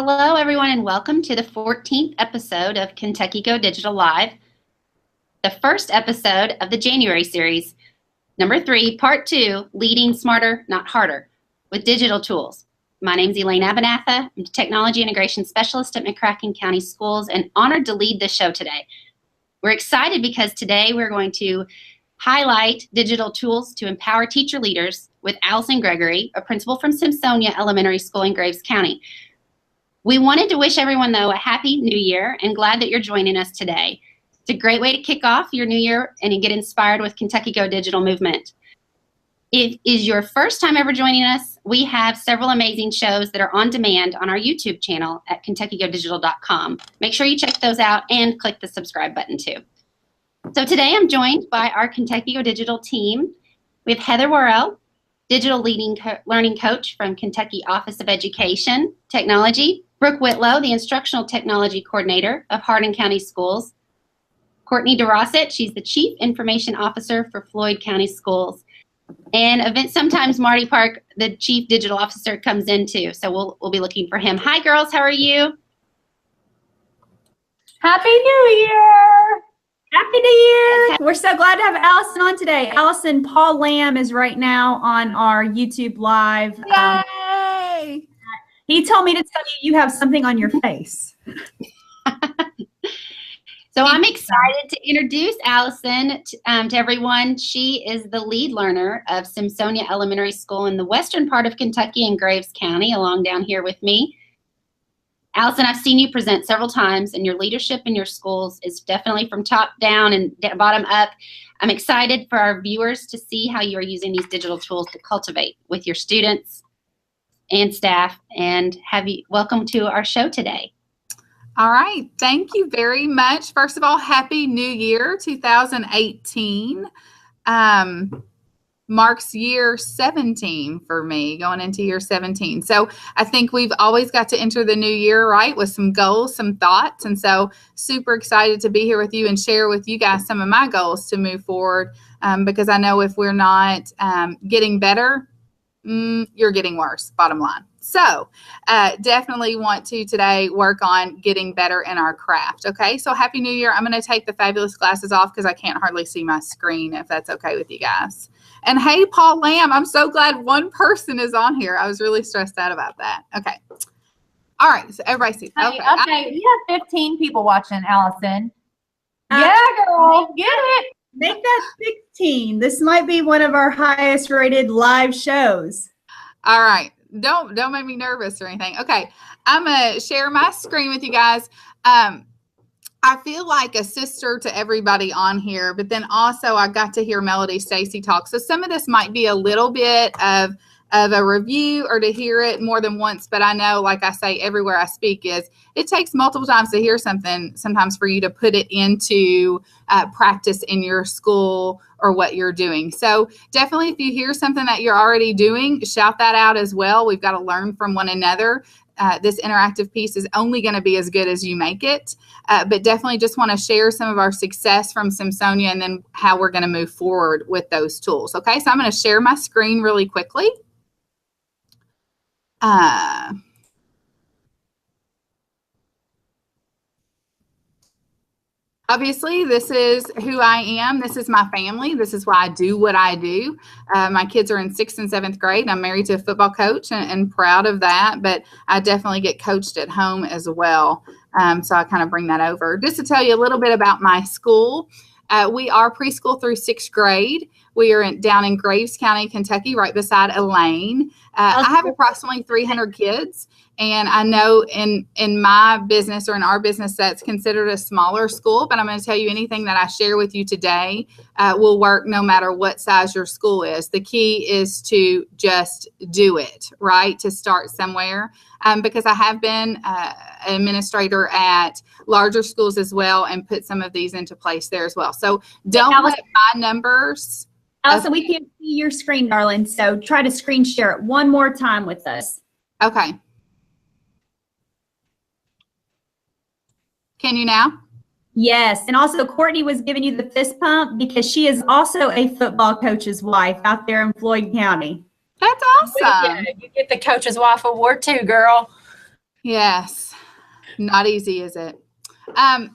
Hello, everyone, and welcome to the 14th episode of Kentucky Go Digital Live, the first episode of the January series, number 3, part 2, Leading Smarter, Not Harder, with digital tools. My name is Elaine Abernatha. I'm a Technology Integration Specialist at McCracken County Schools and honored to lead the show today. We're excited because today we're going to highlight digital tools to empower teacher leaders with Alison Gregory, a principal from Symsonia Elementary School in Graves County. We wanted to wish everyone, though, a happy new year and glad that you're joining us today. It's a great way to kick off your new year and get inspired with Kentucky Go Digital movement. If it is your first time ever joining us, we have several amazing shows that are on demand on our YouTube channel at kentuckygodigital.com. Make sure you check those out and click the subscribe button too. So today I'm joined by our Kentucky Go Digital team. We have Heather Worrell, Digital Learning Coach from Kentucky Office of Education Technology, Brooke Whitlow, the Instructional Technology Coordinator of Hardin County Schools, Courtney DeRosset, she's the Chief Information Officer for Floyd County Schools, and sometimes Marty Park, the Chief Digital Officer, comes in too, so we'll be looking for him. Hi girls, how are you? Happy New Year! Happy New Year! We're so glad to have Alison on today. Alison, Paul Lamb is right now on our YouTube Live. Yay! He told me to tell you have something on your face. So I'm excited to introduce Alison to everyone. She is the lead learner of Symsonia Elementary School in the western part of Kentucky in Graves County, along down here with me. Alison, I've seen you present several times, and your leadership in your schools is definitely from top down and bottom up. I'm excited for our viewers to see how you are using these digital tools to cultivate with your students and staff, and welcome to our show today. All right. Thank you very much. First of all, Happy New Year 2018. Marks year 17 for me, going into year 17. So I think we've always got to enter the new year, right, with some goals, some thoughts. And so super excited to be here with you and share with you guys some of my goals to move forward, because I know if we're not getting better, you're getting worse, bottom line. So definitely want to today work on getting better in our craft. Okay, so Happy New Year. I'm going to take the fabulous glasses off because I can't hardly see my screen, if that's okay with you guys. And hey, Paul Lamb, I'm so glad one person is on here. I was really stressed out about that. Okay. All right, so everybody sees. Okay, We have 15 people watching, Alison. yeah, girl, get it. Make that 16. This might be one of our highest rated live shows. All right. Don't make me nervous or anything. Okay. I'm going to share my screen with you guys. I feel like a sister to everybody on here, but then also I got to hear Melody Stacy talk. So some of this might be a little bit of a review or to hear it more than once, but I know, like I say, everywhere I speak it takes multiple times to hear something, sometimes for you to put it into practice in your school or what you're doing. So definitely if you hear something that you're already doing, shout that out as well. We've got to learn from one another. This interactive piece is only going to be as good as you make it, but definitely just want to share some of our success from Symsonia and then how we're going to move forward with those tools. Okay, so I'm going to share my screen really quickly. Obviously, this is who I am. This is my family. This is why I do what I do. My kids are in 6th and 7th grade. I'm married to a football coach and proud of that, but I definitely get coached at home as well. So I kind of bring that over. Just to tell you a little bit about my school, we are preschool through 6th grade. We are down in Graves County, Kentucky, right beside Elaine. I have approximately 300 kids, and I know in my business or in our business that's considered a smaller school, but I'm going to tell you anything that I share with you today will work no matter what size your school is. The key is to just do it, right, to start somewhere, because I have been an administrator at larger schools as well and put some of these into place there as well. So don't let my numbers... Alison, we can't see your screen, darling, so try to screen share it one more time with us. Okay. Can you now? Yes, and also Courtney was giving you the fist pump because she is also a football coach's wife out there in Floyd County. That's awesome. You get the coach's wife award too, girl. Yes. Not easy, is it?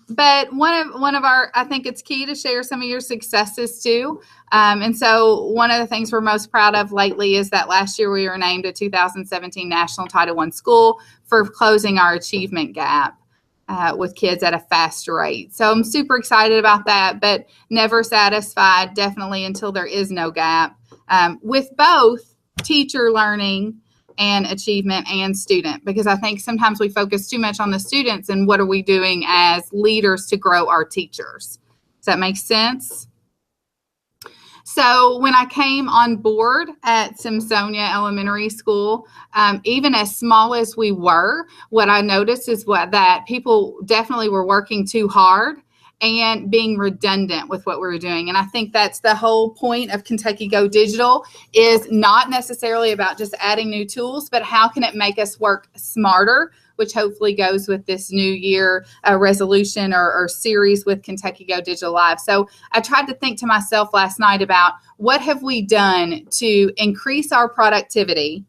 But one of our, I think it's key to share some of your successes too. And so one of the things we're most proud of lately is that last year we were named a 2017 National Title I School for closing our achievement gap with kids at a fast rate. So I'm super excited about that, but never satisfied, definitely until there is no gap with both teacher learning and achievement and student, because I think sometimes we focus too much on the students and what are we doing as leaders to grow our teachers. Does that make sense? So when I came on board at Symsonia Elementary School, even as small as we were, what I noticed is that people definitely were working too hard and being redundant with what we were doing. And I think that's the whole point of Kentucky Go Digital, is not necessarily about just adding new tools, but how can it make us work smarter, which hopefully goes with this new year resolution or series with Kentucky Go Digital Live. So I tried to think to myself last night about what have we done to increase our productivity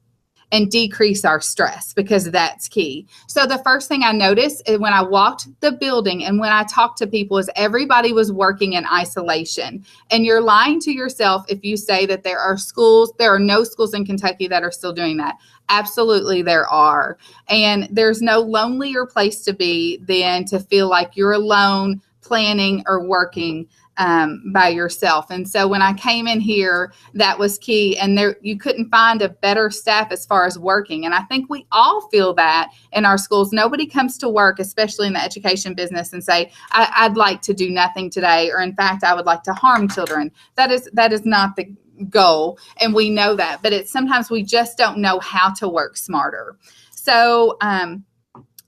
and decrease our stress, because that's key. So the first thing I noticed is when I walked the building and when I talked to people is everybody was working in isolation. And you're lying to yourself if you say that there are no schools in Kentucky that are still doing that. Absolutely there are. And there's no lonelier place to be than to feel like you're alone planning or working by yourself. And so when I came in here, that was key. And there, you couldn't find a better staff as far as working. And I think we all feel that in our schools. Nobody comes to work, especially in the education business, and say, I'd like to do nothing today. Or in fact, I would like to harm children. That is not the goal. And we know that, but it's sometimes we just don't know how to work smarter. So,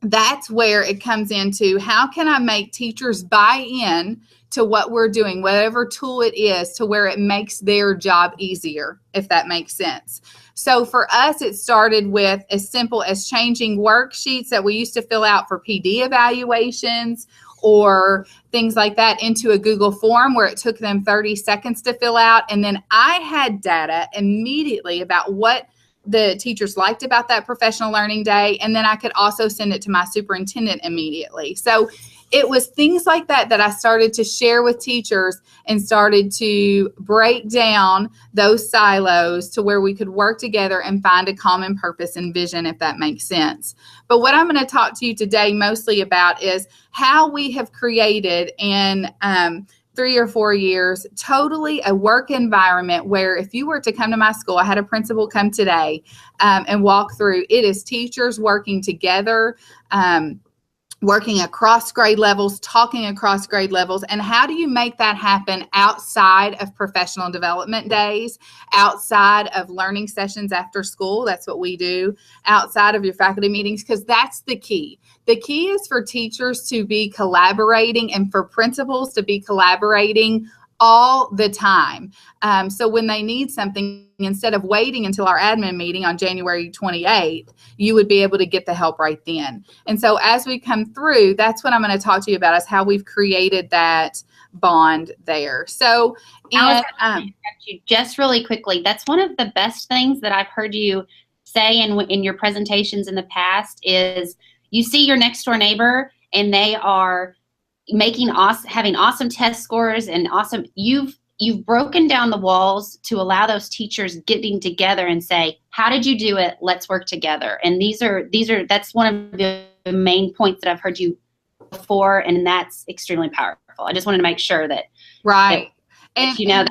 that's where it comes into how can I make teachers buy in to what we're doing, whatever tool it is, to where it makes their job easier, if that makes sense. So for us, it started with as simple as changing worksheets that we used to fill out for PD evaluations or things like that into a Google form where it took them 30 seconds to fill out. And then I had data immediately about what the teachers liked about that professional learning day. And then I could also send it to my superintendent immediately. So it was things like that that I started to share with teachers and started to break down those silos to where we could work together and find a common purpose and vision, if that makes sense. But what I'm going to talk to you today mostly about is how we have created in 3 or 4 years, totally a work environment where if you were to come to my school, I had a principal come today and walk through, it is teachers working together, working across grade levels, talking across grade levels. And how do you make that happen outside of professional development days, outside of learning sessions after school? That's what we do, outside of your faculty meetings, because that's the key. The key is for teachers to be collaborating and for principals to be collaborating all the time. So when they need something, instead of waiting until our admin meeting on January 28th, you would be able to get the help right then. And so as we come through, that's what I'm going to talk to you about, is how we've created that bond there. So just really quickly, that's one of the best things that I've heard you say in your presentations in the past is you see your next door neighbor and they are having awesome test scores and awesome. You've broken down the walls to allow those teachers getting together and say, how did you do it? Let's work together. And that's one of the main points that I've heard you before, and that's extremely powerful. I just wanted to make sure that you know that.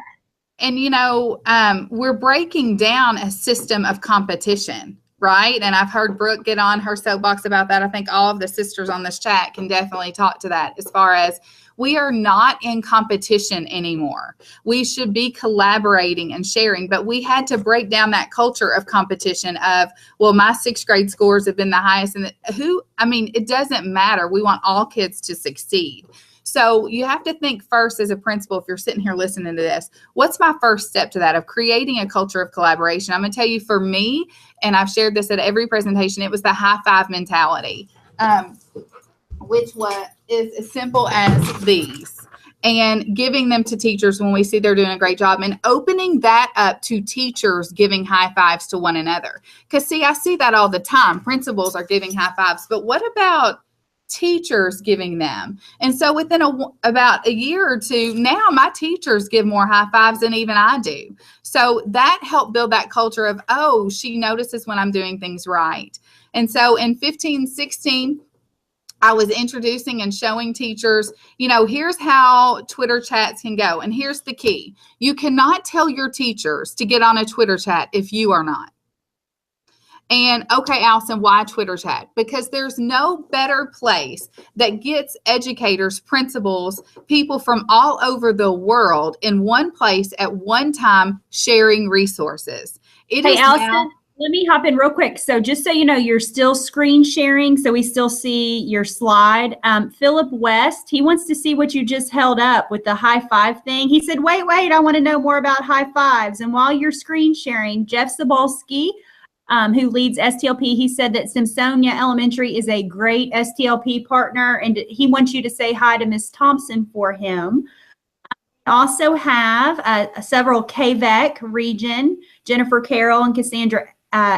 And we're breaking down a system of competition, right? And I've heard Brooke get on her soapbox about that. I think all of the sisters on this chat can definitely talk to that, as far as we are not in competition anymore. We should be collaborating and sharing, but we had to break down that culture of competition of, well, my 6th grade scores have been the highest. And it doesn't matter. We want all kids to succeed. So you have to think first as a principal, if you're sitting here listening to this, what's my first step to that of creating a culture of collaboration? I'm going to tell you, for me, and I've shared this at every presentation, it was the high five mentality, which is as simple as these. and giving them to teachers when we see they're doing a great job, and opening that up to teachers giving high fives to one another. Because see, I see that all the time. Principals are giving high fives, but what about teachers giving them? And so within about a year or two, now my teachers give more high fives than even I do. So that helped build that culture of, oh, she notices when I'm doing things right. And so in 15, 16, I was introducing and showing teachers, here's how Twitter chats can go. And here's the key. You cannot tell your teachers to get on a Twitter chat if you are not. And okay, Alison, why Twitter chat? Because there's no better place that gets educators, principals, people from all over the world in one place at one time sharing resources. Hey, Alison, let me hop in real quick. So just so you know, you're still screen sharing, so we still see your slide. Philip West, he wants to see what you just held up with the high five thing. He said, wait, I want to know more about high fives. And while you're screen sharing, Jeff Zabolski, who leads STLP, he said that Symsonia Elementary is a great STLP partner, and he wants you to say hi to Miss Thompson for him. Also have several KVEC region, Jennifer Carroll and Cassandra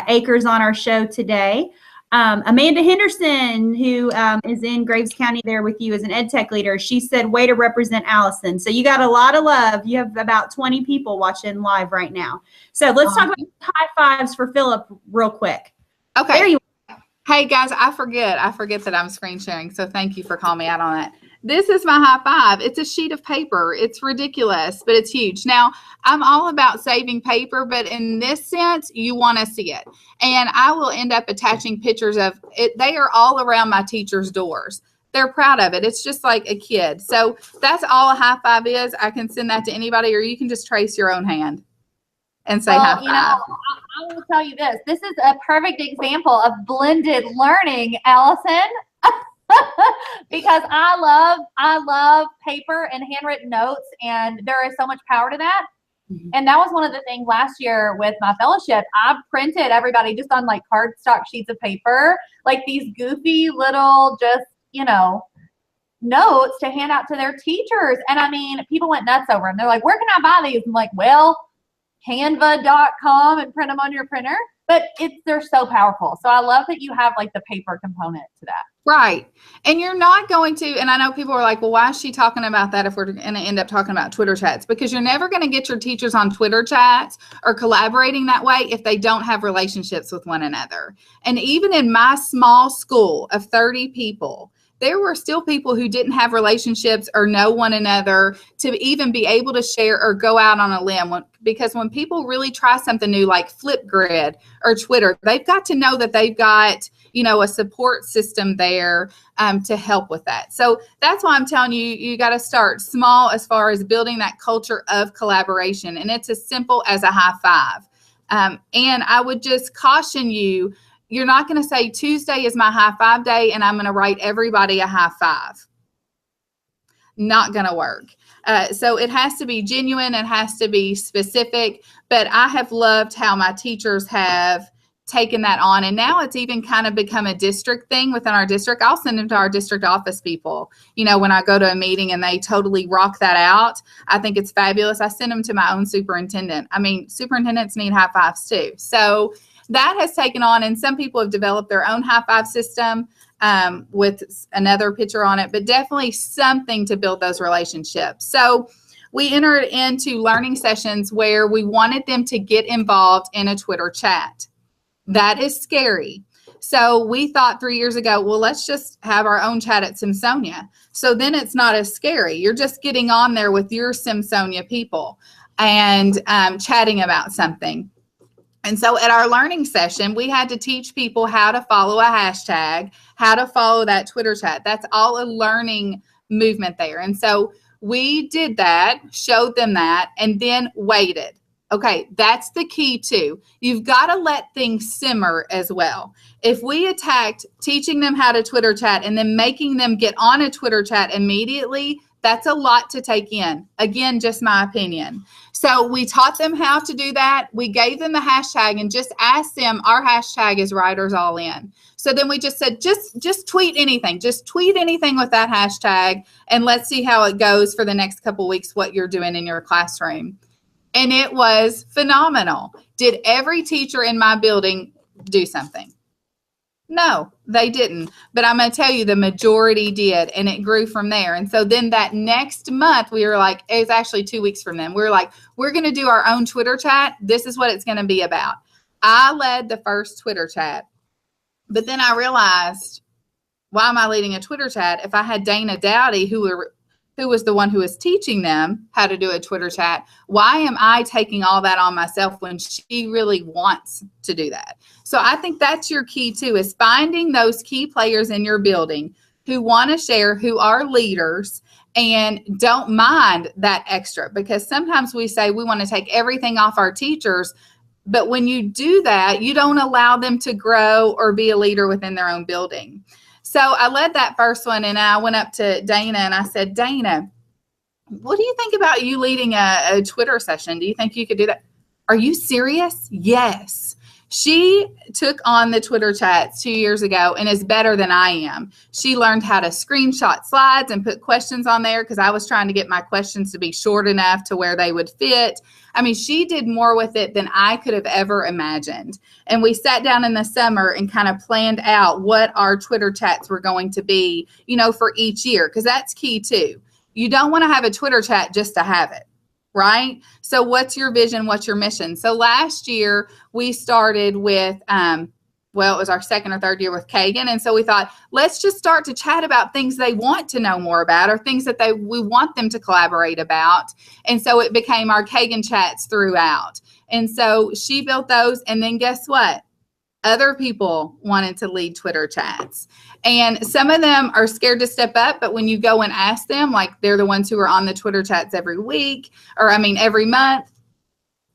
Akers on our show today. Amanda Henderson, who is in Graves County there with you as an ed tech leader, she said, way to represent Alison. So you got a lot of love. You have about 20 people watching live right now. So let's talk about high fives for Philip real quick. Okay. There you are. Hey guys, I forget that I'm screen sharing. So thank you for calling me out on that. This is my high five. It's a sheet of paper. It's ridiculous, but it's huge. Now, I'm all about saving paper, but in this sense, you want to see it. And I will end up attaching pictures of it. They are all around my teachers' doors. They're proud of it. It's just like a kid. So that's all a high five is. I can send that to anybody, or you can just trace your own hand and say high five. I will tell you this. This is a perfect example of blended learning, Alison. Because I love paper and handwritten notes, and there is so much power to that. Mm-hmm. And that was one of the things last year with my fellowship. I printed everybody just on like cardstock sheets of paper, like these goofy little notes to hand out to their teachers. And I mean, people went nuts over them. They're like, where can I buy these? I'm like, well, canva.com, and print them on your printer. But they're so powerful. So I love that you have like the paper component to that. Right. And you're not going to, and I know people are like, well, why is she talking about that if we're going to end up talking about Twitter chats? Because you're never going to get your teachers on Twitter chats or collaborating that way if they don't have relationships with one another. And even in my small school of 30 people, there were still people who didn't have relationships or know one another to even be able to share or go out on a limb. Because when people really try something new like Flipgrid or Twitter, they've got to know that they've got, a support system there to help with that. So that's why I'm telling you, you got to start small as far as building that culture of collaboration. And it's as simple as a high five. And I would just caution you, you're not going to say Tuesday is my high five day and I'm going to write everybody a high five. Not going to work. So it has to be genuine. It has to be specific. But I have loved how my teachers have taken that on. And now it's even kind of become a district thing within our district. I'll send them to our district office people, when I go to a meeting and they totally rock that out. I think it's fabulous. I send them to my own superintendent. I mean, superintendents need high fives too. So that has taken on, and some people have developed their own high five system with another picture on it, but definitely something to build those relationships. So we entered into learning sessions where we wanted them to get involved in a Twitter chat. That is scary. So we thought 3 years ago, well, let's just have our own chat at Symsonia. So then it's not as scary. You're just getting on there with your Symsonia people and chatting about something. And so at our learning session, we had to teach people how to follow a hashtag, how to follow that Twitter chat. That's all a learning movement there. And so we did that, showed them that, and then waited. Okay, that's the key too. You've got to let things simmer as well. If we attacked teaching them how to Twitter chat and then making them get on a Twitter chat immediately, That's a lot to take in. Again, just my opinion. So we taught them how to do that. We gave them the hashtag and just asked them, our hashtag is Writers All In. So then we just said, just tweet anything. Just tweet anything with that hashtag, and let's see how it goes for the next couple weeks, what you're doing in your classroom. And it was phenomenal. Did every teacher in my building do something? No, they didn't. But I'm going to tell you, the majority did, and it grew from there. And so then that next month, we were like, it was actually 2 weeks from then. We were like, we're going to do our own Twitter chat. This is what it's going to be about. I led the first Twitter chat. But then I realized, why am I leading a Twitter chat if I had Dana Dowdy, who was the one who was teaching them how to do a Twitter chat? Why am I taking all that on myself when she really wants to do that? So I think that's your key too, is finding those key players in your building who want to share, who are leaders, and don't mind that extra. Because sometimes we say we want to take everything off our teachers, but when you do that, you don't allow them to grow or be a leader within their own building. So I led that first one, and I went up to Dana and I said, Dana, what do you think about you leading a Twitter session? Do you think you could do that? Are you serious? Yes. She took on the Twitter chats 2 years ago and is better than I am. She learned how to screenshot slides and put questions on there, because I was trying to get my questions to be short enough to where they would fit. I mean, she did more with it than I could have ever imagined. And we sat down in the summer and kind of planned out what our Twitter chats were going to be, for each year, because that's key too. You don't want to have a Twitter chat just to have it. Right? So what's your vision? What's your mission? So last year we started with, it was our second or third year with Kagan. And so we thought, let's just start to chat about things they want to know more about, or things that we want them to collaborate about. And so it became our Kagan chats throughout. And so she built those. And then guess what? Other people wanted to lead Twitter chats. And some of them are scared to step up, but when you go and ask them, like they're the ones who are on the Twitter chats every week, every month,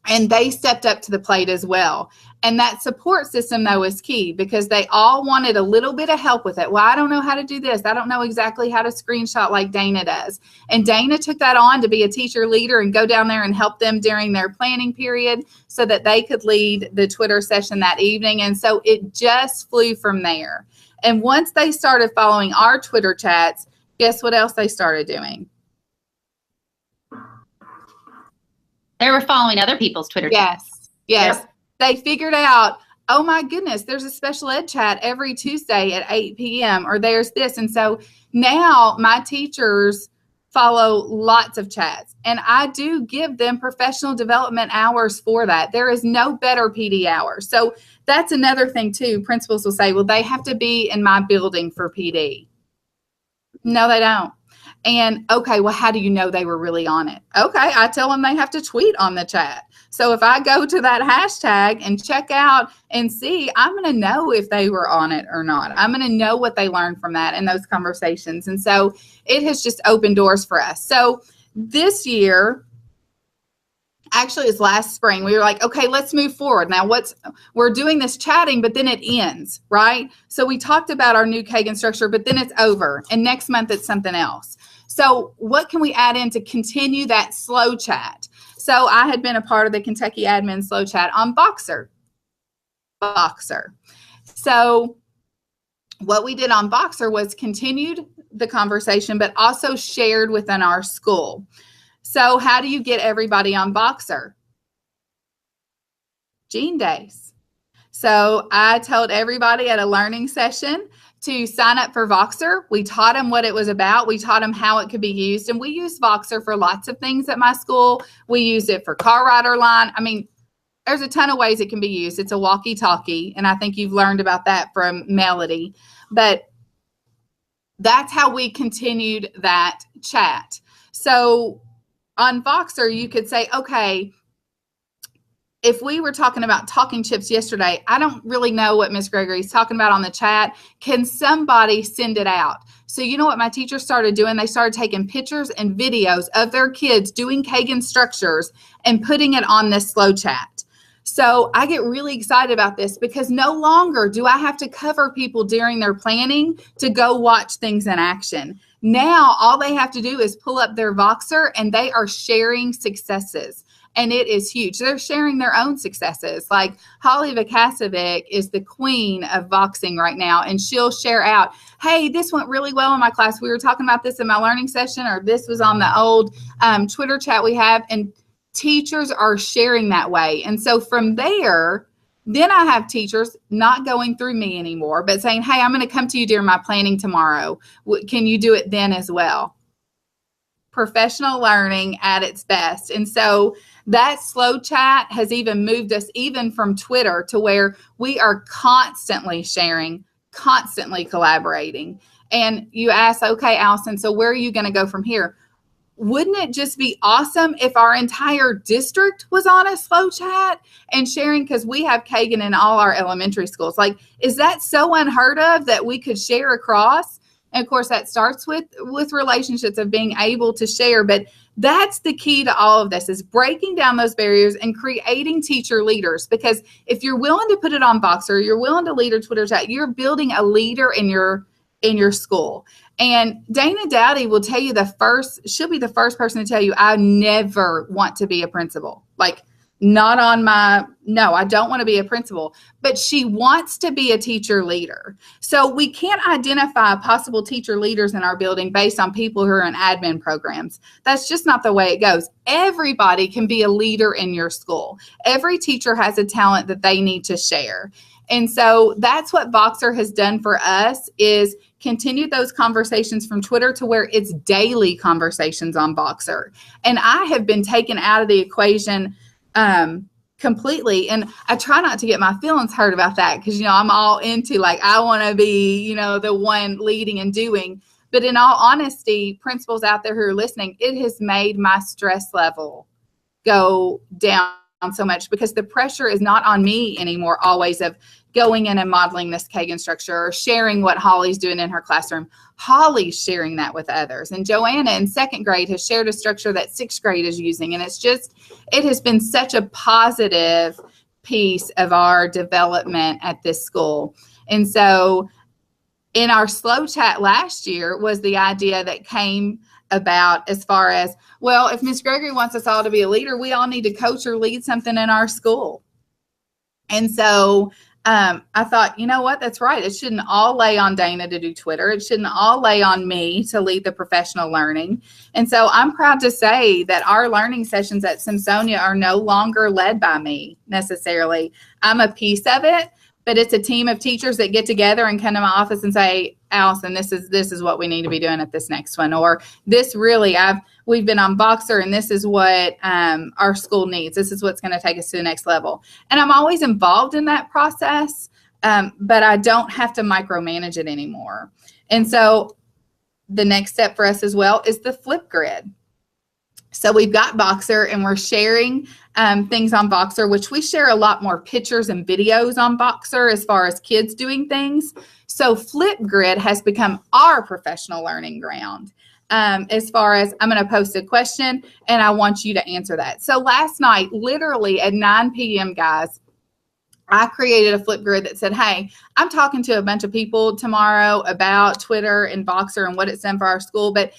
and they stepped up to the plate as well. And that support system, though, is key, because they all wanted a little bit of help with it. Well, I don't know how to do this. I don't know exactly how to screenshot like Dana does. And Dana took that on to be a teacher leader and go down there and help them during their planning period so that they could lead the Twitter session that evening. And so it just flew from there. And once they started following our Twitter chats, guess what else they started doing? They were following other people's Twitter chats. Yes. Yep. They figured out, oh my goodness, there's a special ed chat every Tuesday at 8 p.m. or there's this. And so now my teachers follow lots of chats, and I do give them professional development hours for that. There is no better PD hour. So that's another thing too. Principals will say, well, they have to be in my building for PD. No, they don't. And okay, well, how do you know they were really on it? Okay, I tell them they have to tweet on the chat. So if I go to that hashtag and check out and see, I'm going to know if they were on it or not. I'm going to know what they learned from that in those conversations. And so it has just opened doors for us. So this year, actually it's last spring, we were like, okay, let's move forward. Now we're doing this chatting, but then it ends, right? So we talked about our new Kagan structure, but then it's over. And next month it's something else. So what can we add in to continue that slow chat? So I had been a part of the Kentucky Admin Slow Chat on Voxer. So what we did on Voxer was continued the conversation, but also shared within our school. So how do you get everybody on Voxer? Gene Days. So I told everybody at a learning session to sign up for Voxer. We taught them what it was about. We taught them how it could be used. And we use Voxer for lots of things at my school. We use it for car rider line. I mean, there's a ton of ways it can be used. It's a walkie-talkie. And I think you've learned about that from Melody. But that's how we continued that chat. So on Voxer, you could say, okay, if we were talking about talking chips yesterday, I don't really know what Miss Gregory is talking about on the chat. Can somebody send it out? So you know what my teachers started doing? They started taking pictures and videos of their kids doing Kagan structures and putting it on this slow chat. So I get really excited about this, because no longer do I have to cover people during their planning to go watch things in action. Now all they have to do is pull up their Voxer and they are sharing successes. And it is huge. They're sharing their own successes. Like Holly Vakasovic is the queen of Voxing right now. And she'll share out, hey, this went really well in my class. We were talking about this in my learning session, or this was on the old Twitter chat we have. And teachers are sharing that way. And so from there, then I have teachers not going through me anymore, but saying, hey, I'm going to come to you during my planning tomorrow. Can you do it then as well? Professional learning at its best. And so that slow chat has even moved us even from Twitter to where we are constantly sharing, constantly collaborating. And you ask, okay, Alison, so where are you going to go from here? Wouldn't it just be awesome if our entire district was on a slow chat and sharing? Because we have Kagan in all our elementary schools. Like, is that so unheard of that we could share across? And of course, that starts with relationships of being able to share. But that's the key to all of this, is breaking down those barriers and creating teacher leaders. Because if you're willing to put it on Voxer, you're willing to lead a Twitter chat, you're building a leader in your school. And Dana Dowdy will tell you she'll be the first person to tell you, I never want to be a principal. Like, no, I don't want to be a principal, but she wants to be a teacher leader. So we can't identify possible teacher leaders in our building based on people who are in admin programs. That's just not the way it goes. Everybody can be a leader in your school. Every teacher has a talent that they need to share. And so that's what Voxer has done for us, is continue those conversations from Twitter to where it's daily conversations on Voxer. And I have been taken out of the equation completely. And I try not to get my feelings hurt about that, because, I'm all into, like, I want to be, the one leading and doing. But in all honesty, principals out there who are listening, it has made my stress level go down so much, because the pressure is not on me anymore always of going in and modeling this Kagan structure or sharing what Holly's doing in her classroom. Holly's sharing that with others. And Joanna in second grade has shared a structure that sixth grade is using. And it has been such a positive piece of our development at this school. And so in our slow chat last year was the idea that came about as far as, well, if Miss Gregory wants us all to be a leader, we all need to coach or lead something in our school. And so I thought, you know what, that's right. It shouldn't all lay on Dana to do Twitter. It shouldn't all lay on me to lead the professional learning. And so I'm proud to say that our learning sessions at Symsonia are no longer led by me necessarily. I'm a piece of it, but it's a team of teachers that get together and come to my office and say, Alison, this is what we need to be doing at this next one. Or this really, we've been on Voxer, and this is what our school needs. This is what's going to take us to the next level. And I'm always involved in that process, but I don't have to micromanage it anymore. And so the next step for us as well is the Flipgrid. So we've got Voxer, and we're sharing things on Voxer, which we share a lot more pictures and videos on Voxer as far as kids doing things. So Flipgrid has become our professional learning ground. As far as, I'm going to post a question and I want you to answer that. So last night, literally at 9 p.m., guys, I created a Flipgrid that said, hey, I'm talking to a bunch of people tomorrow about Twitter and Voxer and what it's done for our school, but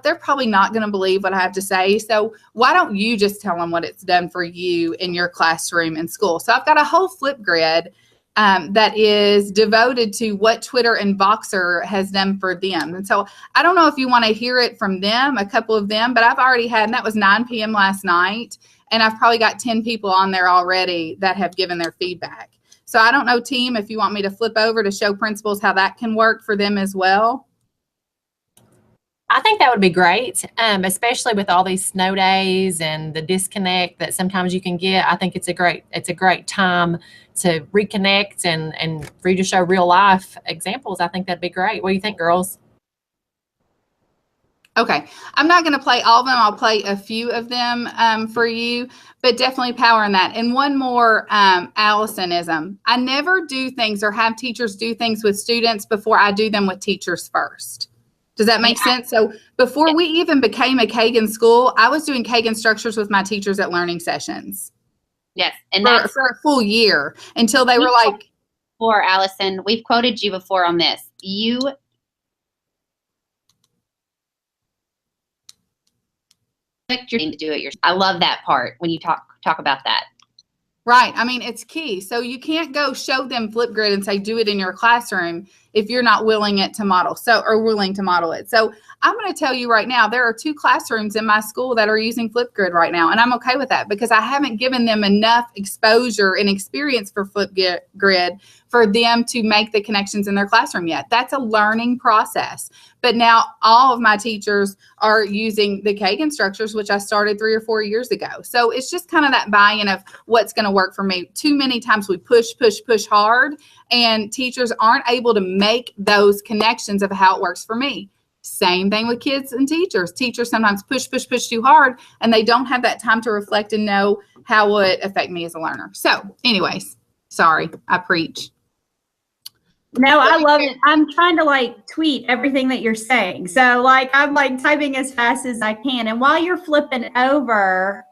they're probably not going to believe what I have to say. So why don't you just tell them what it's done for you in your classroom and school? So I've got a whole Flipgrid that is devoted to what Twitter and Voxer has done for them. And so I don't know if you want to hear it from them, a couple of them, but I've already had, and that was 9 p.m. last night. And I've probably got 10 people on there already that have given their feedback. So I don't know, team, if you want me to flip over to show principals how that can work for them as well. I think that would be great, especially with all these snow days and the disconnect that sometimes you can get. I think it's a great time to reconnect and for you to show real life examples. I think that'd be great. What do you think, girls? Okay, I'm not going to play all of them. I'll play a few of them for you, but definitely power in that. And one more Allisonism. I never do things or have teachers do things with students before I do them with teachers first. Does that make sense? So before we even became a Kagan school, I was doing Kagan structures with my teachers at learning sessions. Yes. And for a full year until they were like. Before, Alison, we've quoted you before on this. your team to do it yourself. I love that part when you talk about that. Right. I mean, it's key. So you can't go show them Flipgrid and say, do it in your classroom if you're not willing to model it. So I'm going to tell you right now, there are 2 classrooms in my school that are using Flipgrid right now. And I'm okay with that because I haven't given them enough exposure and experience for Flipgrid for them to make the connections in their classroom yet. That's a learning process. But now all of my teachers are using the Kagan structures, which I started 3 or 4 years ago. So it's just kind of that buy-in of what's going to work for me. Too many times we push hard, and teachers aren't able to make those connections of how it works for me. Same thing with kids and teachers. Teachers sometimes push too hard, and they don't have that time to reflect and know how would it affect me as a learner. So anyways, sorry, I preach. No, I love it. I'm trying to like tweet everything that you're saying. So like I'm like typing as fast as I can. And while you're flipping over,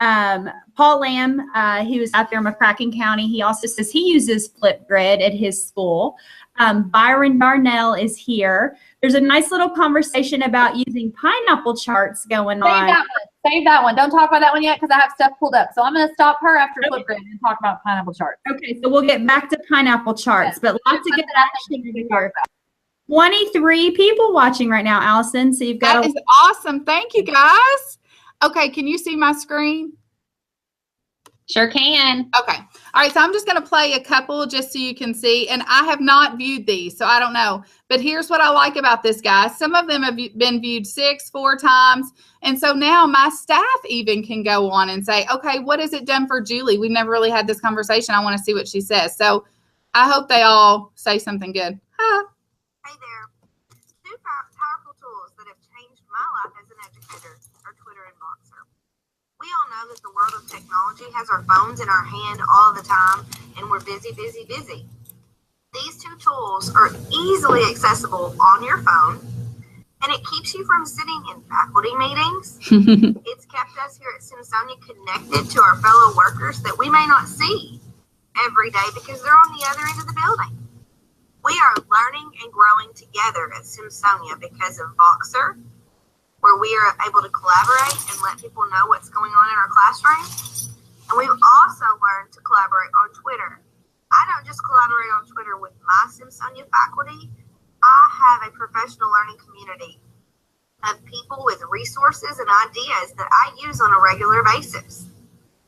Paul Lamb, who's out there in McCracken County, he also says he uses Flipgrid at his school. Byron Darnell is here. There's a nice little conversation about using pineapple charts going on. Save that one. Don't talk about that one yet because I have stuff pulled up. So I'm going to stop her after Flipgrid and talk about pineapple charts. Okay, so we'll get back to pineapple charts, but lots of good action here. 23 people watching right now, Allison. So you've got that is awesome. Thank you, guys. Okay, can you see my screen? Sure can. Okay. All right. So I'm just going to play a couple just so you can see. And I have not viewed these, so I don't know. But here's what I like about this, guys. Some of them have been viewed 4 times. And so now my staff even can go on and say, okay, what has it done for Julie? We've never really had this conversation. I want to see what she says. So I hope they all say something good. Hi. Hey there. 2 powerful tools that have changed my life as an educator are Twitter and Voxer. We all know that the world of technology has our phones in our hand all the time, and we're busy. These 2 tools are easily accessible on your phone, and it keeps you from sitting in faculty meetings. It's kept us here at Symsonia connected to our fellow workers that we may not see every day because they're on the other end of the building. We are learning and growing together at Symsonia because of Voxer, where we are able to collaborate and let people know what's going on in our classroom. And we've also learned to collaborate on Twitter. I don't just collaborate on Twitter with my Symsonia faculty. I have a professional learning community of people with resources and ideas that I use on a regular basis.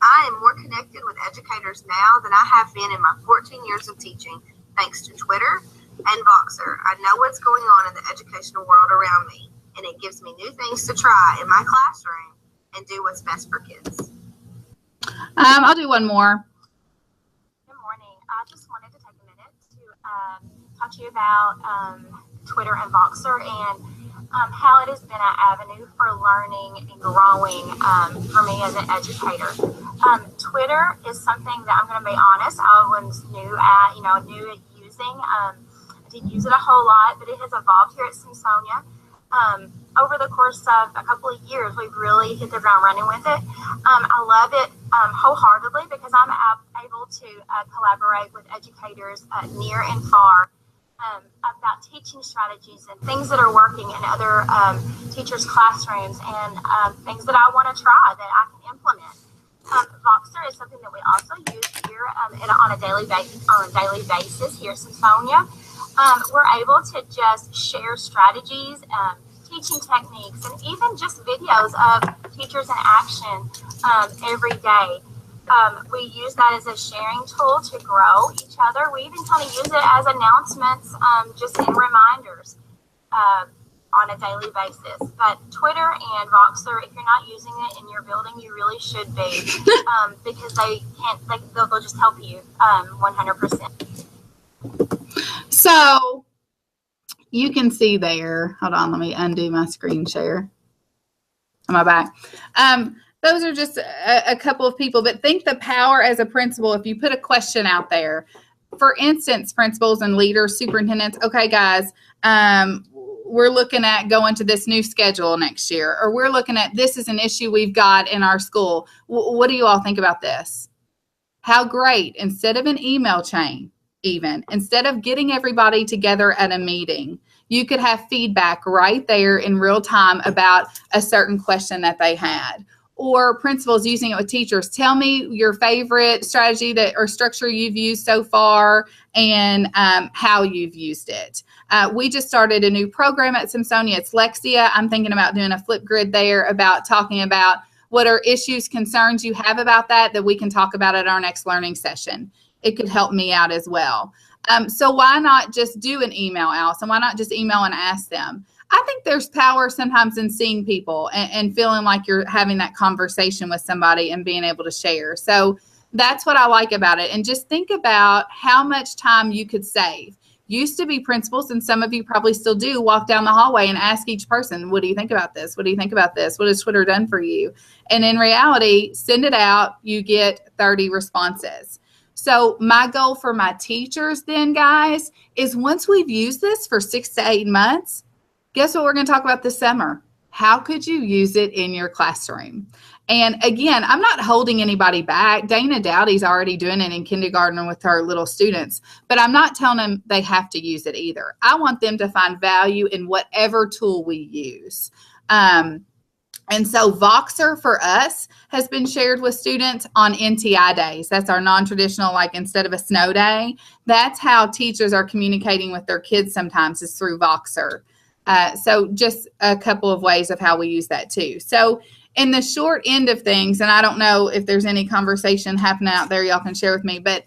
I am more connected with educators now than I have been in my 14 years of teaching, thanks to Twitter and Voxer. I know what's going on in the educational world around me, and it gives me new things to try in my classroom and do what's best for kids. I'll do one more. Good morning. I just wanted to take a minute to talk to you about Twitter and Voxer and how it has been an avenue for learning and growing for me as an educator. Twitter is something that I'm going to be honest, I was new at using. I didn't use it a whole lot, but it has evolved here at Symsonia. Over the course of a couple of years, we've really hit the ground running with it. I love it wholeheartedly because I'm able to collaborate with educators near and far about teaching strategies and things that are working in other teachers' classrooms and things that I want to try that I can implement. Voxer is something that we also use here on a daily basis here at Symsonia. We're able to just share strategies, teaching techniques, and even just videos of teachers in action every day. We use that as a sharing tool to grow each other. We even kind of use it as announcements, just in reminders on a daily basis. But Twitter and Voxer, if you're not using it in your building, you really should be, because they'll just help you 100%. So you can see there, hold on, let me undo my screen share. Am I back? Those are just a couple of people, but think the power as a principal, if you put a question out there, for instance, principals and leaders, superintendents, okay, guys, we're looking at going to this new schedule next year, or we're looking at this is an issue we've got in our school. What do you all think about this? How great, instead of an email chain, even instead of getting everybody together at a meeting, you could have feedback right there in real time about a certain question that they had. or principals using it with teachers. Tell me your favorite strategy or structure you've used so far and how you've used it. We just started a new program at Symsonia. It's Lexia. I'm thinking about doing a Flipgrid there about talking about what are issues, concerns you have about that we can talk about at our next learning session. It could help me out as well. So why not just do an email, Alison? Why not just email and ask them? I think there's power sometimes in seeing people and feeling like you're having that conversation with somebody and being able to share. So that's what I like about it. And just think about how much time you could save. Used to be principals, and some of you probably still do, walk down the hallway and ask each person, what do you think about this? What do you think about this? What has Twitter done for you? And in reality, send it out, you get 30 responses. So my goal for my teachers then, guys, is once we've used this for 6 to 8 months, guess what we're going to talk about this summer? How could you use it in your classroom? And again, I'm not holding anybody back. Dana Dowdy's already doing it in kindergarten with her little students, but I'm not telling them they have to use it either. I want them to find value in whatever tool we use. And so Voxer for us has been shared with students on NTI days. That's our non-traditional, like instead of a snow day. That's how teachers are communicating with their kids sometimes, is through Voxer. So just a couple of ways of how we use that too. So in the short end of things, and I don't know if there's any conversation happening out there y'all can share with me, but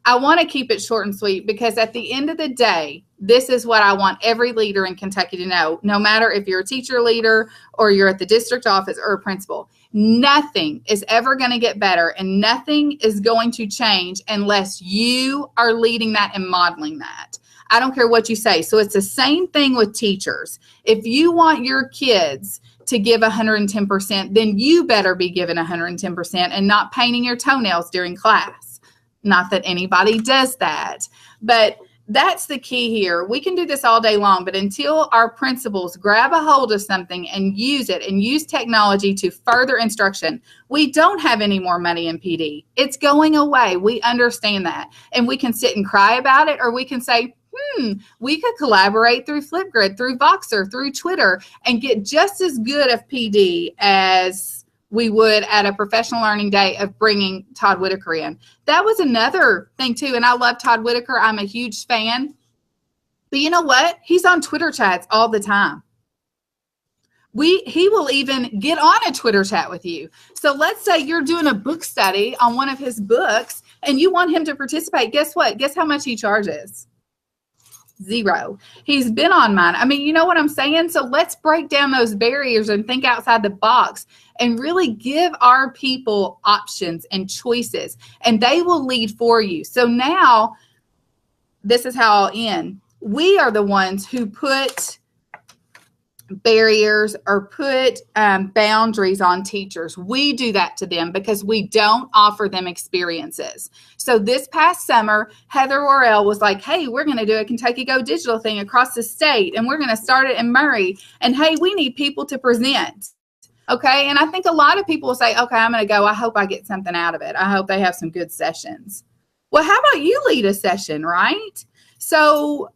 I want to keep it short and sweet, because at the end of the day, this is what I want every leader in Kentucky to know, no matter if you're a teacher leader or you're at the district office or a principal. Nothing is ever going to get better, and nothing is going to change unless you are leading that and modeling that. I don't care what you say. So it's the same thing with teachers. If you want your kids to give 110%, then you better be giving 110% and not painting your toenails during class. Not that anybody does that, but that's the key here. We can do this all day long, but until our principals grab a hold of something and use it and use technology to further instruction, we don't have any more money in PD. It's going away. We understand that. And we can sit and cry about it, or we can say, we could collaborate through Flipgrid, through Voxer, through Twitter, and get just as good of PD as we would at a professional learning day of bringing Todd Whitaker in. That was another thing too. And I love Todd Whitaker. I'm a huge fan. But you know what? He's on Twitter chats all the time. He will even get on a Twitter chat with you. So let's say you're doing a book study on one of his books and you want him to participate. Guess what? Guess how much he charges? $0. He's been on mine. I mean, you know what I'm saying? So let's break down those barriers and think outside the box and really give our people options and choices, and they will lead for you. So now, this is how I'll end. We are the ones who put barriers or put boundaries on teachers. We do that to them because we don't offer them experiences. So this past summer, Heather Worrell was like, hey, we're going to do a Kentucky Go Digital thing across the state, and we're going to start it in Murray. And hey, we need people to present. Okay. And I think a lot of people will say, okay, I'm going to go. I hope I get something out of it. I hope they have some good sessions. Well, how about you lead a session, right? So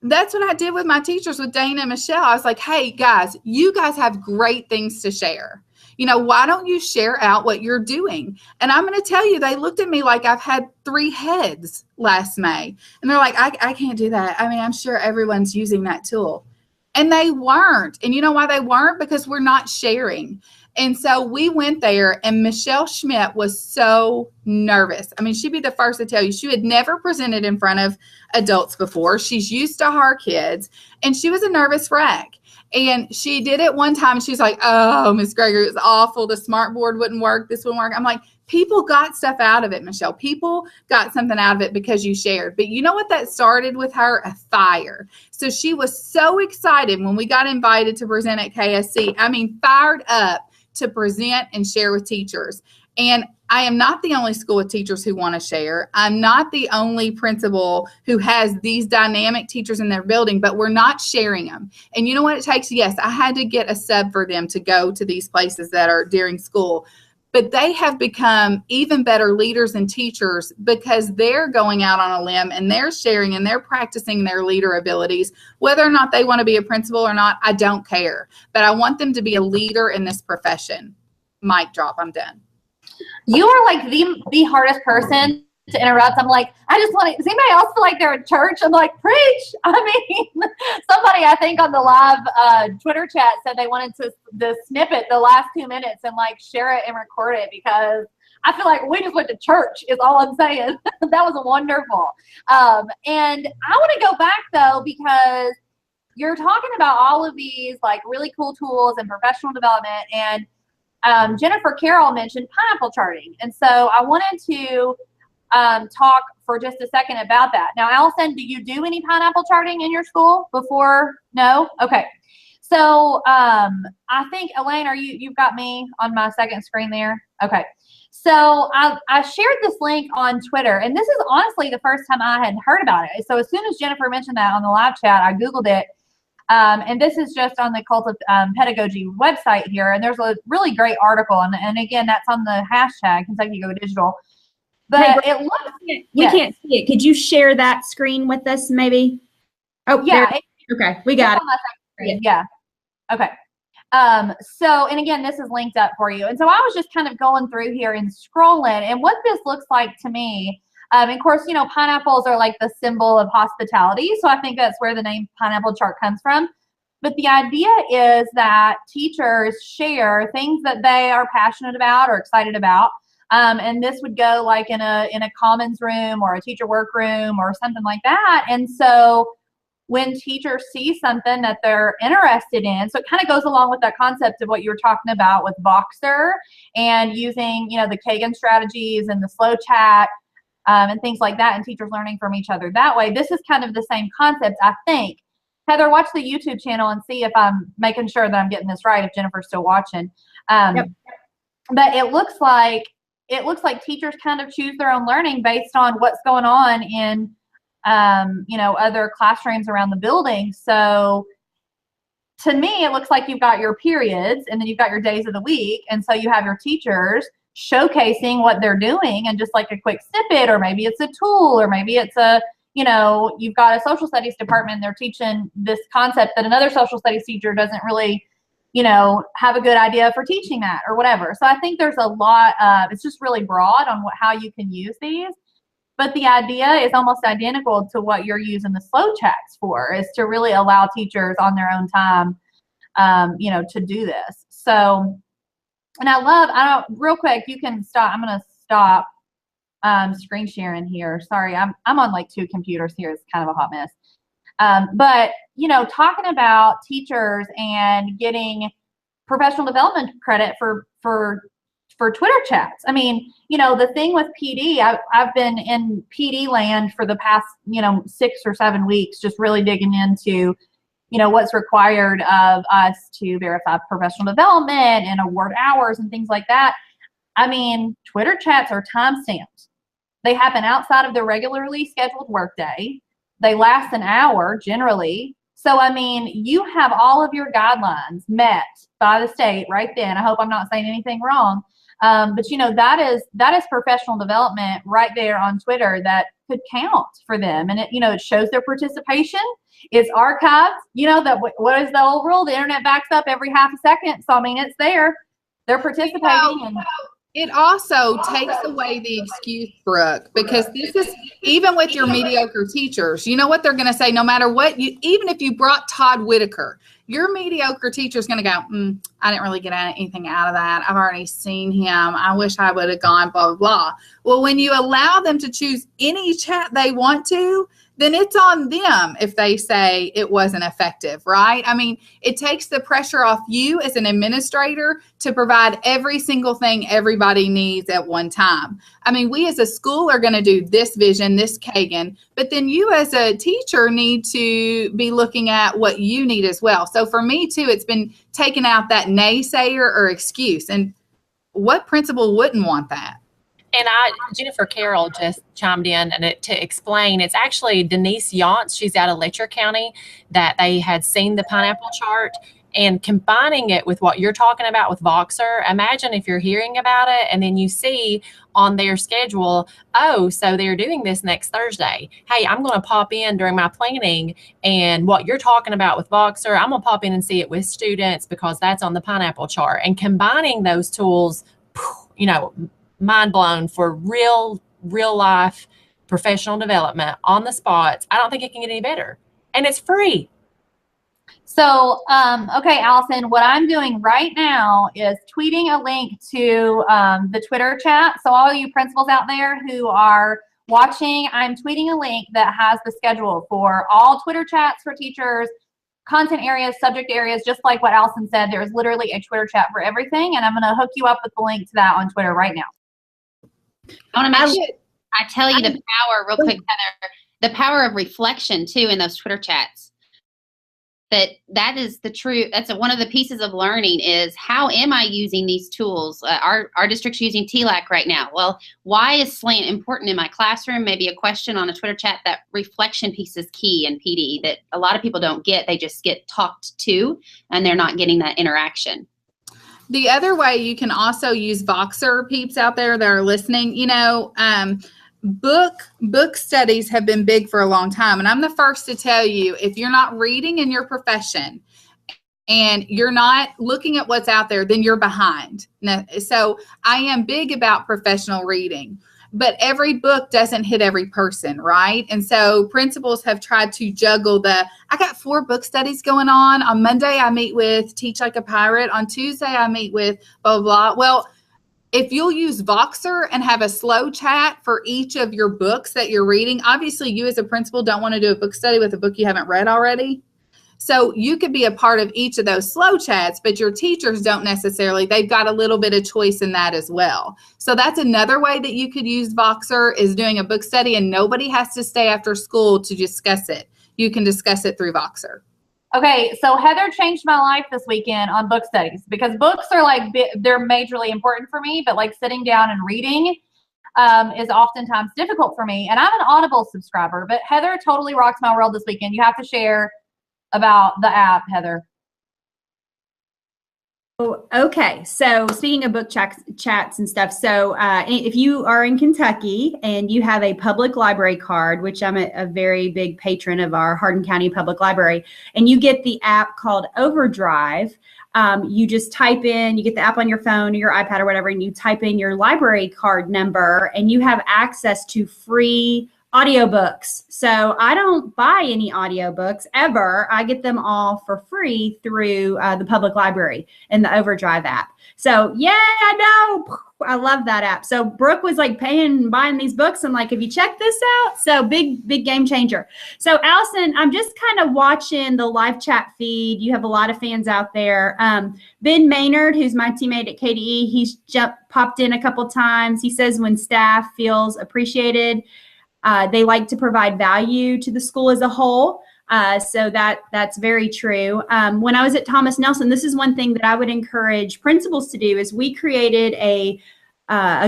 that's what I did with my teachers, with Dana and Michelle. I was like, hey, guys, you guys have great things to share. You know, why don't you share out what you're doing? And I'm going to tell you, they looked at me like I've had 3 heads last May. And they're like, I can't do that. I mean, I'm sure everyone's using that tool. And they weren't. And you know why they weren't? Because we're not sharing. And so we went there, and Michelle Schmidt was so nervous. I mean, she'd be the first to tell you she had never presented in front of adults before. She's used to her kids, and she was a nervous wreck. And she did it one time. She's like, oh, Miss Gregory, it was awful. The smart board wouldn't work. This wouldn't work. I'm like, people got stuff out of it, Michelle. People got something out of it because you shared. But you know what that started with her? A fire. So she was so excited when we got invited to present at KSC. I mean, fired up to present and share with teachers. And I am not the only school with teachers who want to share. I'm not the only principal who has these dynamic teachers in their building, but we're not sharing them. And you know what it takes? Yes, I had to get a sub for them to go to these places that are during school. But they have become even better leaders and teachers because they're going out on a limb and they're sharing and they're practicing their leader abilities. Whether or not they want to be a principal or not, I don't care. But I want them to be a leader in this profession. mic drop. I'm done. You are like the hardest person to interrupt. I'm like, I just want to, does anybody else feel like they're at church? I'm like, preach. I mean, somebody I think on the live Twitter chat said they wanted to snippet the last 2 minutes and like share it and record it, because I feel like we just went to church is all I'm saying. That was wonderful. And I want to go back though, because you're talking about all of these like really cool tools and professional development, and Jennifer Carroll mentioned pineapple charting. And so I wanted to talk for just a second about that. Now, Allison, do you do any pineapple charting in your school before? No? Okay. So I think, Elaine, you've got me on my second screen there? Okay. So I shared this link on Twitter, and this is honestly the first time I had heard about it. So as soon as Jennifer mentioned that on the live chat, I Googled it. And this is just on the Cult of Pedagogy website here. And there's a really great article. And again, that's on the hashtag Kentucky Go Digital. But hey, it looks, we can't see it. Could you share that screen with us maybe? Oh, yeah. Okay, we got it. On my second screen. Yeah. Okay. So, and again, this is linked up for you. And so I was just kind of going through here and scrolling, and what this looks like to me, of course, you know, pineapples are like the symbol of hospitality. So I think that's where the name pineapple chart comes from. But the idea is that teachers share things that they are passionate about or excited about. And this would go like in a commons room or a teacher workroom or something like that. And so when teachers see something that they're interested in, so it kind of goes along with that concept of what you were talking about with Voxer and using, you know, the Kagan strategies and the slow chat and things like that, and teachers learning from each other that way. This is kind of the same concept, I think. Heather, watch the YouTube channel and see if I'm making sure that I'm getting this right, if Jennifer's still watching. Yep. But it looks like teachers kind of choose their own learning based on what's going on in you know, other classrooms around the building. So to me, it looks like you've got your periods and then you've got your days of the week. And so you have your teachers showcasing what they're doing and just like a quick snippet, or maybe it's a tool, or maybe it's you know, you've got a social studies department and they're teaching this concept that another social studies teacher doesn't really, you know, have a good idea for teaching that or whatever. So I think there's a lot it's just really broad on how you can use these. But the idea is almost identical to what you're using the slow chats for, is to really allow teachers on their own time, you know, to do this. So, and real quick, you can stop. I'm going to stop screen sharing here. Sorry, I'm on like 2 computers here. It's kind of a hot mess. But, you know, talking about teachers and getting professional development credit for Twitter chats. I mean, you know, the thing with PD, I've been in PD land for the past, you know, 6 or 7 weeks, just really digging into, you know, what's required of us to verify professional development and award hours and things like that. I mean, Twitter chats are time-stamped. They happen outside of the regularly scheduled workday. They last an hour generally. So, I mean, you have all of your guidelines met by the state right then. I hope I'm not saying anything wrong. But, you know, that is professional development right there on Twitter that could count for them. And, it, you know, it shows their participation. It's archived. You know, that what is the old rule? The internet backs up every half a second. So, I mean, it's there. They're participating. You know, it also takes away the excuse, Brooke, because this is, even with your mediocre teachers, you know what they're going to say, no matter what, even if you brought Todd Whitaker, your mediocre teacher is going to go, I didn't really get anything out of that. I've already seen him. I wish I would have gone, blah, blah, blah. Well, when you allow them to choose any chat they want to, then it's on them if they say it wasn't effective, right? I mean, it takes the pressure off you as an administrator to provide every single thing everybody needs at one time. I mean, we as a school are going to do this vision, this Kagan, but then you as a teacher need to be looking at what you need as well. So for me too, it's been taking out that naysayer or excuse. And what principal wouldn't want that? And Jennifer Carroll just chimed in to explain. It's actually Denise Yance. She's out of Letcher County, that they had seen the pineapple chart. And combining it with what you're talking about with Voxer, imagine if you're hearing about it and then you see on their schedule, oh, so they're doing this next Thursday. Hey, I'm going to pop in during my planning, and what you're talking about with Voxer, I'm going to pop in and see it with students because that's on the pineapple chart. And combining those tools, you know, mind blown for real life professional development on the spot. I don't think it can get any better. And it's free. So, okay, Allison, what I'm doing right now is tweeting a link to the Twitter chat. So all you principals out there who are watching, I'm tweeting a link that has the schedule for all Twitter chats for teachers, content areas, subject areas, just like what Allison said. There's literally a Twitter chat for everything, and I'm going to hook you up with the link to that on Twitter right now. I want to make sure I tell you the power, real quick, Heather, the power of reflection, too, in those Twitter chats. That is the true, that's one of the pieces of learning is how am I using these tools? Our district's using TLAC right now. Well, why is slant important in my classroom? Maybe a question on a Twitter chat. That reflection piece is key in PD that a lot of people don't get. They just get talked to and they're not getting that interaction. The other way you can also use Voxer, peeps out there that are listening, you know, book studies have been big for a long time. And I'm the first to tell you, if you're not reading in your profession and you're not looking at what's out there, then you're behind. So I am big about professional reading, but every book doesn't hit every person, right? And so principals have tried to juggle I got 4 book studies going on. On Monday, I meet with Teach Like a Pirate. On Tuesday, I meet with blah, blah, blah. Well, if you'll use Voxer and have a slow chat for each of your books that you're reading, obviously you as a principal don't want to do a book study with a book you haven't read already. So you could be a part of each of those slow chats, but your teachers don't necessarily. They've got a little bit of choice in that as well. So that's another way that you could use Voxer is doing a book study, and nobody has to stay after school to discuss it. You can discuss it through Voxer. Okay, so Heather changed my life this weekend on book studies because books are they're majorly important for me, but like sitting down and reading is oftentimes difficult for me. And I'm an Audible subscriber, but Heather totally rocked my world this weekend. You have to share about the app, Heather. Okay, so speaking of book chats and stuff, so if you are in Kentucky and you have a public library card, which I'm a very big patron of our Hardin County Public Library, and you get the app called Overdrive, you just type in, you get the app on your phone or your iPad or whatever, and you type in your library card number, and you have access to free audiobooks. So I don't buy any audiobooks ever. I get them all for free through the public library and the Overdrive app. So yeah, I know. I love that app. So Brooke was like buying these books. I'm like, have you checked this out? So big game changer. So Allison, I'm just kind of watching the live chat feed. You have a lot of fans out there. Ben Maynard, who's my teammate at KDE, he's popped in a couple times. He says when staff feels appreciated, they like to provide value to the school as a whole. So that's very true. When I was at Thomas Nelson, this is one thing that I would encourage principals to do is we created a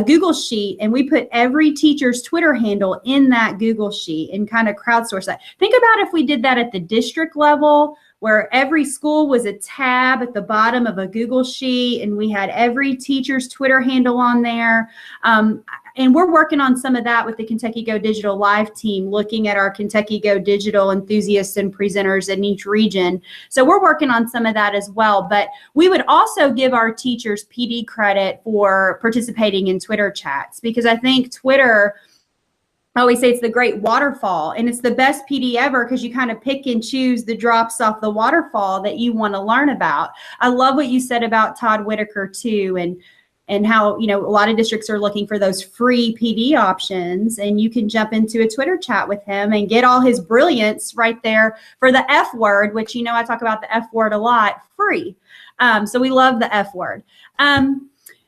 Google sheet and we put every teacher's Twitter handle in that Google sheet and kind of crowdsource that. Think about if we did that at the district level where every school was a tab at the bottom of a Google sheet and we had every teacher's Twitter handle on there. And we're working on some of that with the Kentucky Go Digital Live team, looking at our Kentucky Go Digital enthusiasts and presenters in each region. So we're working on some of that as well. But we would also give our teachers PD credit for participating in Twitter chats, because I think Twitter, I always say it's the great waterfall, and it's the best PD ever because you kind of pick and choose the drops off the waterfall that you want to learn about. I love what you said about Todd Whitaker too, and how, you know, a lot of districts are looking for those free PD options, and you can jump into a Twitter chat with him and get all his brilliance right there for the F word, which, you know, I talk about the F word a lot, free. So we love the F word.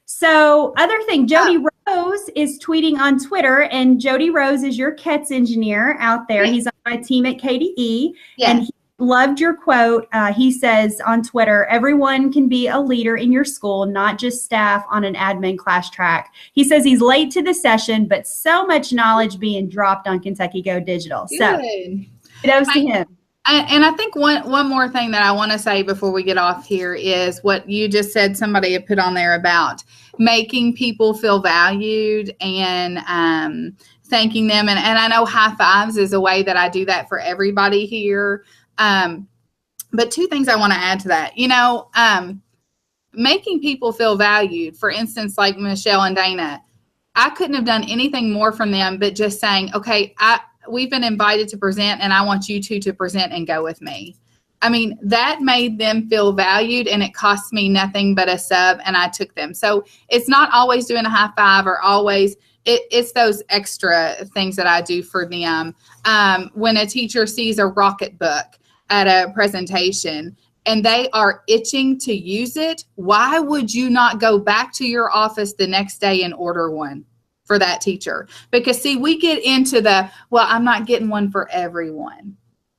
So other thing, Jody Rose is tweeting on Twitter, and Jody Rose is your KETS engineer out there. He's on my team at KDE, and he loved your quote. He says on Twitter, everyone can be a leader in your school, not just staff on an admin class track. He says he's late to the session, but so much knowledge being dropped on Kentucky Go Digital. So kudos to him. And I think one more thing that I want to say before we get off here is what you just said somebody had put on there about making people feel valued and thanking them. And I know high fives is a way that I do that for everybody here. But two things I want to add to that. Making people feel valued, for instance, like Michelle and Dana, I couldn't have done anything more from them but just saying, okay, we've been invited to present and I want you two to present and go with me. I mean, that made them feel valued and it cost me nothing but a sub and I took them. So it's not always doing a high five or always, it's those extra things that I do for them. When a teacher sees a rocket book at a presentation and they are itching to use it, why would you not go back to your office the next day and order one for that teacher? Because see, we get into well, I'm not getting one for everyone.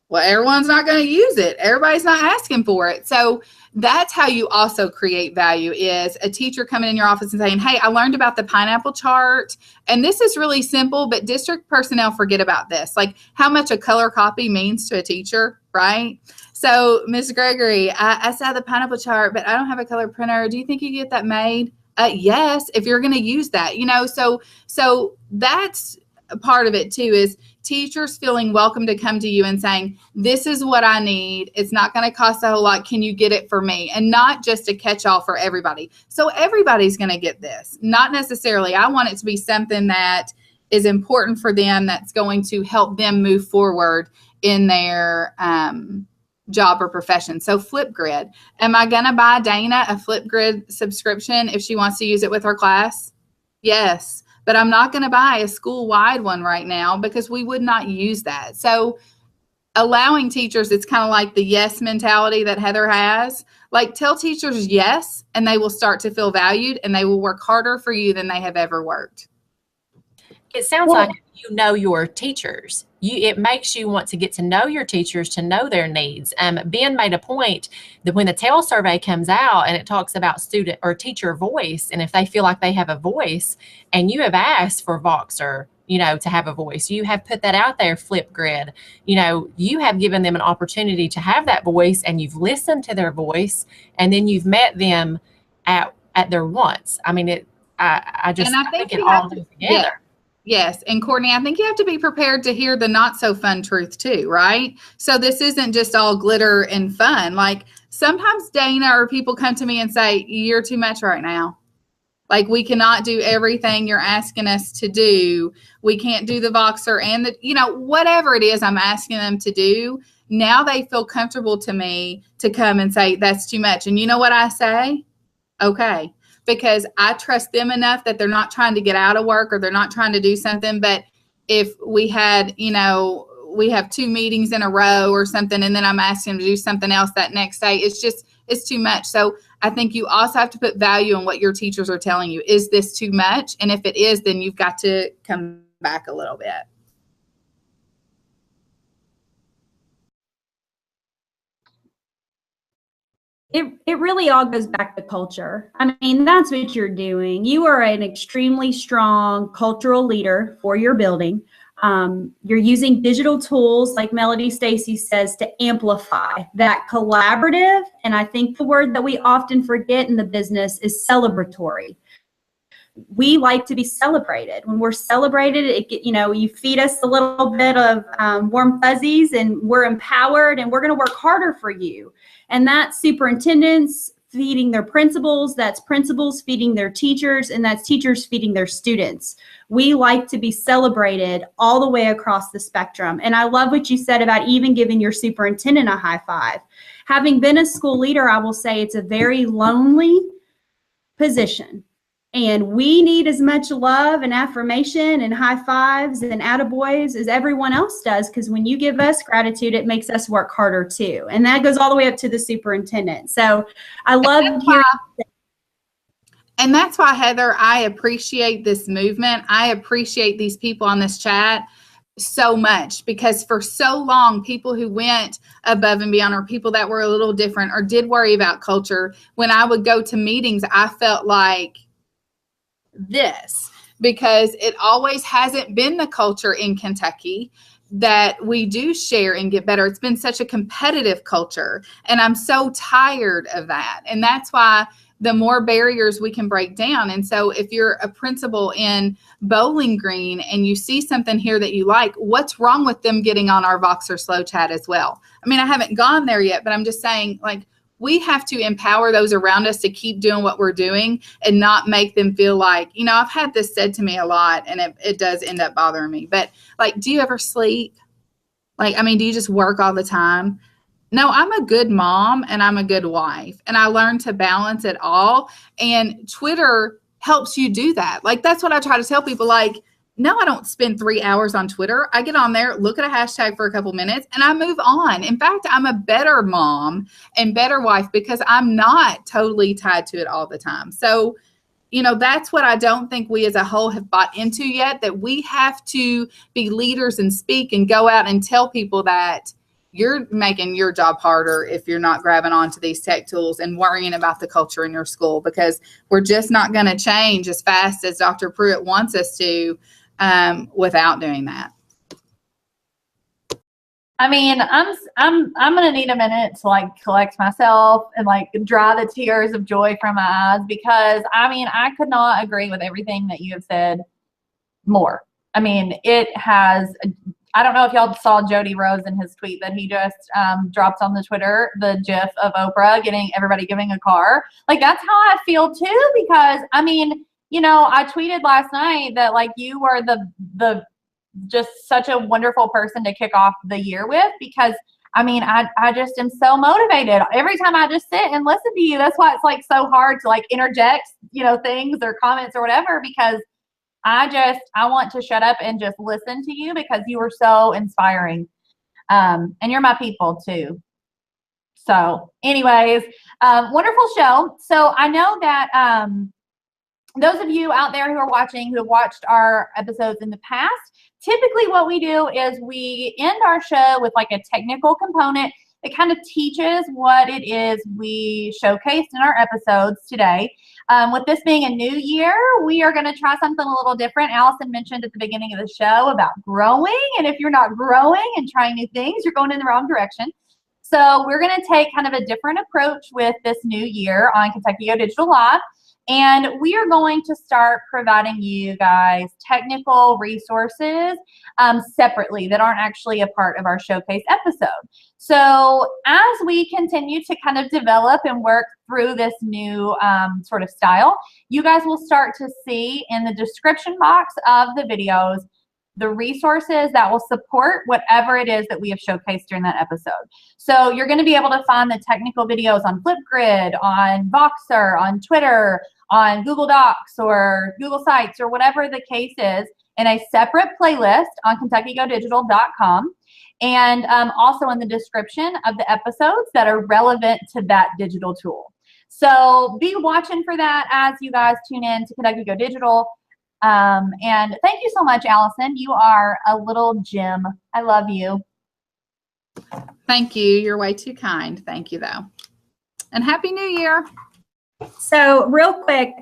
Well, everyone's not going to use it. Everybody's not asking for it. So that's how you also create value, is a teacher coming in your office and saying, hey, I learned about the pineapple chart. And this is really simple, but district personnel forget about this. Like how much a color copy means to a teacher, right? So Ms. Gregory, I saw the pineapple chart, but I don't have a color printer. Do you think you get that made? Yes, if you're going to use that, so that's a part of it too, is teachers feeling welcome to come to you and saying, this is what I need. It's not going to cost a whole lot. Can you get it for me? And not just a catch-all for everybody. So everybody's going to get this. Not necessarily. I want it to be something that is important for them, that's going to help them move forward in their job or profession. So Flipgrid. Am I going to buy Dana a Flipgrid subscription if she wants to use it with her class? Yes. But I'm not going to buy a school-wide one right now because we would not use that. So allowing teachers, it's kind of like the yes mentality that Heather has. Like, tell teachers yes, and they will start to feel valued, and they will work harder for you than they have ever worked. It sounds like you know your teachers. It makes you want to get to know your teachers, to know their needs. Ben made a point that when the TEL survey comes out and it talks about student or teacher voice, and if they feel like they have a voice, and you have asked for Voxer, to have a voice, you have put that out there, Flipgrid, you have given them an opportunity to have that voice, and you've listened to their voice, and then you've met them at their wants. I mean, I think it all goes together. Yeah. Yes. And Courtney, I think you have to be prepared to hear the not so fun truth too, right? So this isn't just all glitter and fun. Like sometimes Dana or people come to me and say, you're too much right now. Like we cannot do everything you're asking us to do. We can't do the Voxer and whatever it is I'm asking them to do. Now they feel comfortable to me to come and say, that's too much. And you know what I say? Okay. Because I trust them enough that they're not trying to get out of work or they're not trying to do something. But if we had, we have 2 meetings in a row or something, and then I'm asking them to do something else that next day, it's too much. So I think you also have to put value on what your teachers are telling you. Is this too much? And if it is, then you've got to come back a little bit. It really all goes back to culture. I mean, that's what you're doing. You are an extremely strong cultural leader for your building. You're using digital tools, like Melody Stacy says, to amplify that collaborative. And I think the word that we often forget in the business is celebratory. We like to be celebrated. When we're celebrated, you feed us a little bit of warm fuzzies, and we're empowered, and we're going to work harder for you. And that's superintendents feeding their principals, that's principals feeding their teachers, and that's teachers feeding their students. We like to be celebrated all the way across the spectrum. And I love what you said about even giving your superintendent a high five. Having been a school leader, I will say it's a very lonely position. And we need as much love and affirmation and high fives and attaboys as everyone else does, because when you give us gratitude, it makes us work harder too. And that goes all the way up to the superintendent. So I love hearing. And that's why, Heather, I appreciate this movement. I appreciate these people on this chat so much, because for so long, people who went above and beyond, or people that were a little different or did worry about culture, when I would go to meetings, I felt like this, because it always hasn't been the culture in Kentucky that we do share and get better. It's been such a competitive culture, and I'm so tired of that. And that's why the more barriers we can break down. And so if you're a principal in Bowling Green and you see something here that you like, what's wrong with them getting on our Voxer slow chat as well? I mean, I haven't gone there yet, but I'm just saying, like, we have to empower those around us to keep doing what we're doing and not make them feel like, you know, I've had this said to me a lot, and it does end up bothering me. But, like, do you ever sleep? Like, I mean, do you just work all the time? No, I'm a good mom and I'm a good wife, and I learned to balance it all. And Twitter helps you do that. Like, that's what I try to tell people. Like, no, I don't spend 3 hours on Twitter. I get on there, look at a hashtag for a couple minutes, and I move on. In fact, I'm a better mom and better wife because I'm not totally tied to it all the time. So, you know, that's what I don't think we as a whole have bought into yet, that we have to be leaders and speak and go out and tell people that you're making your job harder if you're not grabbing onto these tech tools and worrying about the culture in your school, because we're just not going to change as fast as Dr. Pruitt wants us to without doing that. I mean, I'm gonna need a minute to like collect myself and like dry the tears of joy from my eyes, because I mean, I could not agree with everything that you have said more. I mean, it has. I don't know if y'all saw Jody Rose in his tweet that he just dropped on the Twitter, the GIF of Oprah everybody giving a car. Like, that's how I feel too, because I mean, you know, I tweeted last night that like you were the just such a wonderful person to kick off the year with, because I mean, I just am so motivated every time I just sit and listen to you. That's why it's like so hard to like interject, you know, things or comments or whatever, because I want to shut up and just listen to you, because you are so inspiring. And you're my people too. So anyways, wonderful show. So I know that those of you out there who are watching, who have watched our episodes in the past, typically what we do is we end our show with like a technical component that kind of teaches what it is we showcased in our episodes today. With this being a new year, we are going to try something a little different. Alison mentioned at the beginning of the show about growing, and if you're not growing and trying new things, you're going in the wrong direction. So we're going to take kind of a different approach with this new year on Kentucky Go Digital Live. And we are going to start providing you guys technical resources separately that aren't actually a part of our showcase episode. So as we continue to kind of develop and work through this new sort of style, you guys will start to see in the description box of the videos the resources that will support whatever it is that we have showcased during that episode. So you're going to be able to find the technical videos on Flipgrid, on Voxer, on Twitter, on Google Docs or Google Sites or whatever the case is in a separate playlist on KentuckyGoDigital.com, and also in the description of the episodes that are relevant to that digital tool. So be watching for that as you guys tune in to Kentucky Go Digital. And thank you so much, Alison. You are a little gem. I love you. Thank you. You're way too kind. Thank you, though. And Happy New Year. So real quick,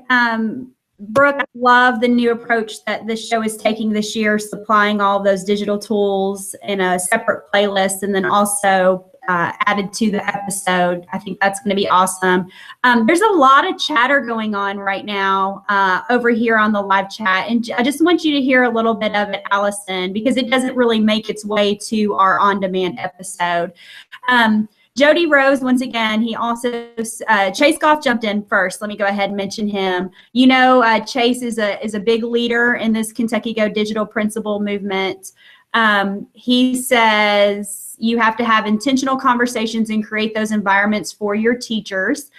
Brooke, I love the new approach that this show is taking this year, supplying all those digital tools in a separate playlist and then also added to the episode. I think that's going to be awesome. There's a lot of chatter going on right now over here on the live chat. And I just want you to hear a little bit of it, Alison, because it doesn't really make its way to our on-demand episode. Jody Rose, once again, he also, Chase Goff jumped in first. Let me go ahead and mention him. You know, Chase is a big leader in this Kentucky Go Digital principal movement. He says you have to have intentional conversations and create those environments for your teachers.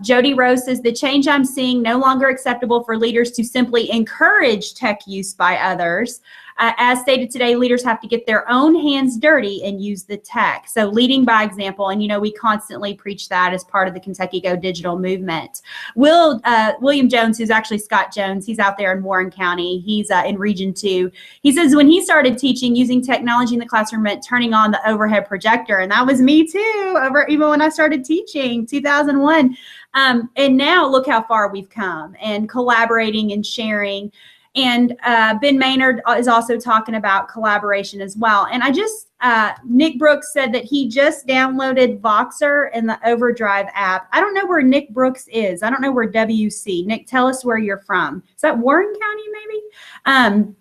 Jody Rose says the change I'm seeing no longer acceptable for leaders to simply encourage tech use by others. As stated today, leaders have to get their own hands dirty and use the tech. So leading by example, and you know, we constantly preach that as part of the Kentucky Go Digital movement. William Jones, who's actually Scott Jones, he's out there in Warren County. He's in Region 2. He says when he started teaching, using technology in the classroom meant turning on the overhead projector. And that was me too, even when I started teaching, 2001. And now look how far we've come and collaborating and sharing. And Ben Maynard is also talking about collaboration as well. And Nick Brooks said that he just downloaded Voxer in the Overdrive app. I don't know where Nick Brooks is. I don't know where WC. Nick, tell us where you're from. Is that Warren County maybe?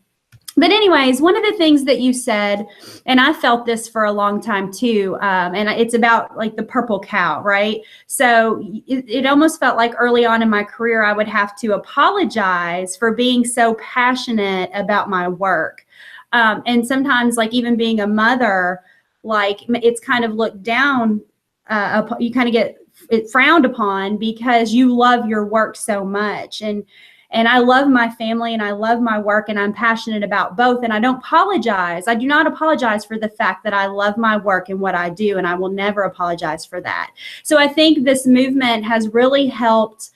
But anyways, one of the things that you said, and I felt this for a long time too, and it's about like the purple cow, right? So it almost felt like early on in my career, I would have to apologize for being so passionate about my work. And sometimes, like even being a mother, like it's kind of looked down, you kind of get it frowned upon because you love your work so much. And I love my family and I love my work and I'm passionate about both. And I don't apologize. I do not apologize for the fact that I love my work and what I do. And I will never apologize for that. So I think this movement has really helped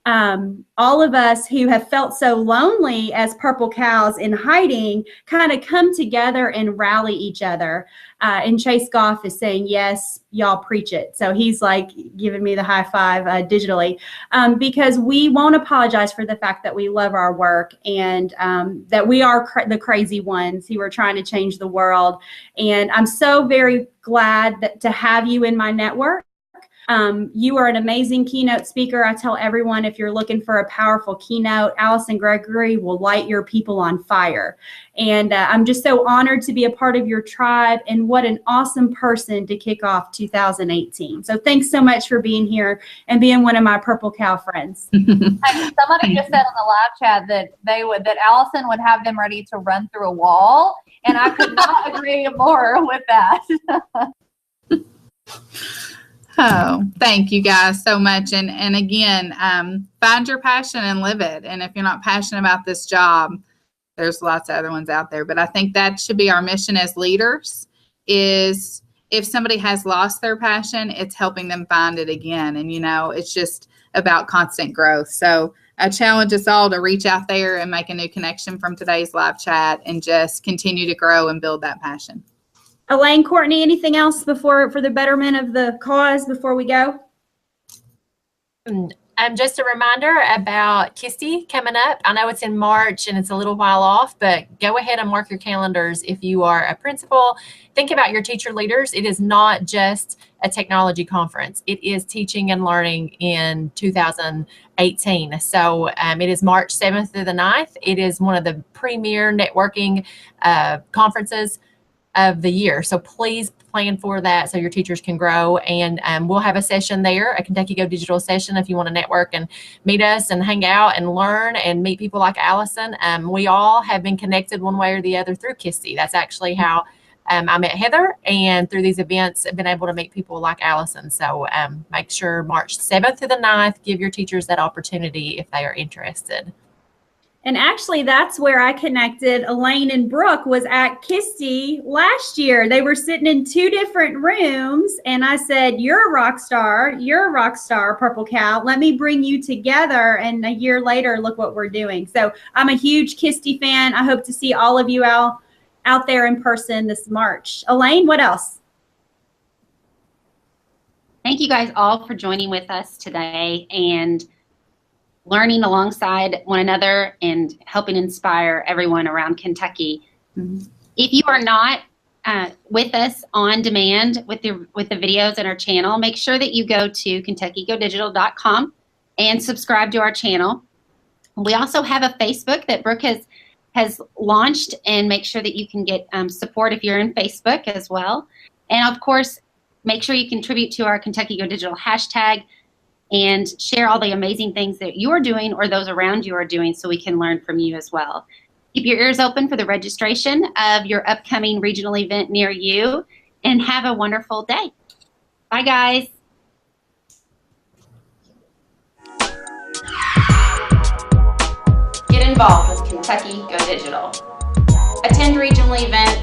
all of us who have felt so lonely as purple cows in hiding kind of come together and rally each other. And Chase Goff is saying, yes, y'all preach it. So he's like giving me the high five digitally because we won't apologize for the fact that we love our work and that we are the crazy ones who are trying to change the world. And I'm so very glad to have you in my network. You are an amazing keynote speaker. I tell everyone, if you're looking for a powerful keynote, Alison Gregory will light your people on fire. And I'm just so honored to be a part of your tribe, and what an awesome person to kick off 2018. So thanks so much for being here and being one of my purple cow friends. Hey, somebody just said on the live chat that Alison would have them ready to run through a wall, and I could not agree more with that. Oh, thank you guys so much. And again, find your passion and live it. And if you're not passionate about this job, there's lots of other ones out there. But I think that should be our mission as leaders, is if somebody has lost their passion, it's helping them find it again. And, it's just about constant growth. So I challenge us all to reach out there and make a new connection from today's live chat and just continue to grow and build that passion. Elaine, Courtney, anything else for the betterment of the cause before we go? Just a reminder about KISTI coming up. I know it's in March and it's a little while off, but go ahead and mark your calendars. If you are a principal, think about your teacher leaders. It is not just a technology conference. It is teaching and learning in 2018. So it is March 7th through the 9th. It is one of the premier networking conferences of the year. So please plan for that so your teachers can grow. And we'll have a session there, a Kentucky Go Digital session, if you want to network and meet us and hang out and learn and meet people like Alison. We all have been connected one way or the other through KISTI. That's actually how I met Heather, and through these events I've been able to meet people like Alison. So make sure March 7th through the 9th, give your teachers that opportunity if they are interested. And actually, that's where I connected. Elaine and Brooke was at KISTI last year. They were sitting in two different rooms, and I said, you're a rock star, Purple Cow. Let me bring you together. And a year later, look what we're doing. So I'm a huge KISTI fan. I hope to see all of you out there in person this March. Elaine, what else? Thank you guys all for joining with us today and learning alongside one another and helping inspire everyone around Kentucky. Mm-hmm. If you are not with us on demand with the videos in our channel, make sure that you go to KentuckyGoDigital.com and subscribe to our channel. We also have a Facebook that Brooke has launched, and make sure that you can get support if you're in Facebook as well. And of course, make sure you contribute to our Kentucky Go Digital hashtag and share all the amazing things that you're doing or those around you are doing so we can learn from you as well. Keep your ears open for the registration of your upcoming regional event near you, and have a wonderful day. Bye, guys. Get involved with Kentucky Go Digital. Attend regional events,